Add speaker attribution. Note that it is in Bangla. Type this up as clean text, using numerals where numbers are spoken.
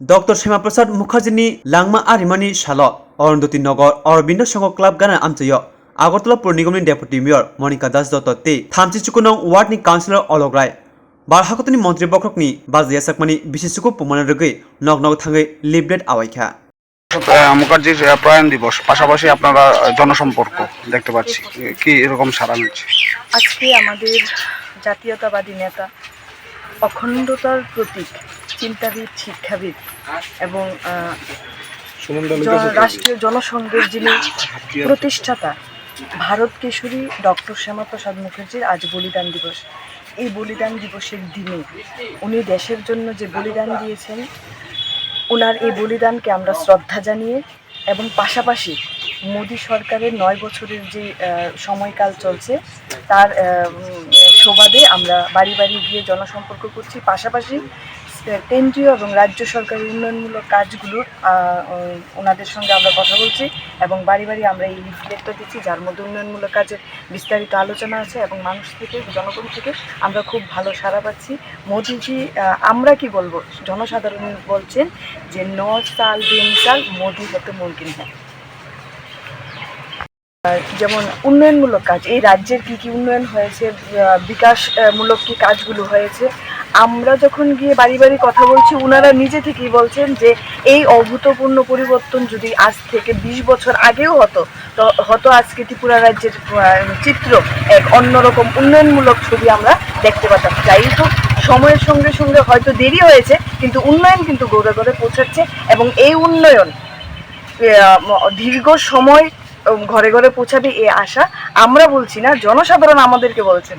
Speaker 1: डॉक्टर श्यामाप्रसाद मुखार्जीनि लांमा आरिमानि साल अरुंधति नगर अरविंद संघ क्लाब गाना आमचयो आगरतला पुर निगमनि डेपुटी मेयर मनिका दास दत्त थामजिचुकुनं वार्डनि काउन्सिलर अलग राय बारहाकतनि मन्त्री बख्रकनि बाजैया साकमानि बिसिसुकु पुमान रगै नग नग थाङै लिफलेट आवाइखा
Speaker 2: মুখার্জির প্রয়াণ দিবস পাশাপাশি আপনারা জনসম্পর্ক দেখতে পাচ্ছি কি এরকম সারা মিলছে
Speaker 3: আজকে আমাদের জাতীয়তাবাদী নেতা অখণ্ডতার প্রতীক চিন্তাবিদ শিক্ষাবিদ এবং রাষ্ট্রীয় জনসংঘের যিনি প্রতিষ্ঠাতা ভারত কেশরী ডক্টর শ্যামাপ্রসাদ মুখার্জির আজ বলিদান দিবস। এই বলিদান দিবসের দিনে উনি দেশের জন্য যে বলিদান দিয়েছেন ওনার এই বলিদানকে আমরা শ্রদ্ধা জানিয়ে এবং পাশাপাশি মোদী সরকারের 9 বছরের যে সময়কাল চলছে তার সুবাদে আমরা বাড়ি বাড়ি গিয়ে জনসম্পর্ক করছি, পাশাপাশি কেন্দ্রীয় এবং রাজ্য সরকারের উন্নয়নমূলক কাজগুলোর ওনাদের সঙ্গে আমরা কথা বলছি এবং বাড়ি বাড়ি আমরা এই লিফলেটটা দিচ্ছি যার মধ্যে উন্নয়নমূলক কাজের বিস্তারিত আলোচনা আছে এবং মানুষ থেকে জনগণ থেকে আমরা খুব ভালো সাড়া পাচ্ছি। মোদিজি আমরা কি বলবো, জনসাধারণ বলছেন যে 9 साल बेमिसाल মোদি হতে মুমকিন হয়। যেমন উন্নয়নমূলক কাজ এই রাজ্যের কি উন্নয়ন হয়েছে, বিকাশমূলক কি কাজগুলো হয়েছে, আমরা যখন গিয়ে বাড়ি বাড়ি কথা বলছি ওনারা নিজে থেকেই বলছেন যে এই অভূতপূর্ণ পরিবর্তন যদি আজ থেকে 20 বছর আগেও হতো আজকে ত্রিপুরা রাজ্যের চিত্র এক অন্যরকম উন্নয়নমূলক ছবি আমরা দেখতে পাতাম। যাই হোক, সময়ের সঙ্গে সঙ্গে হয়তো দেরি হয়েছে কিন্তু উন্নয়ন কিন্তু গড়ে গড়ে পৌঁছাচ্ছে এবং এই উন্নয়ন দীর্ঘ সময় ঘরে ঘরে পৌঁছাবে এই আশা আমরা বলছি না, জনসাধারণ আমাদেরকে বলছেন।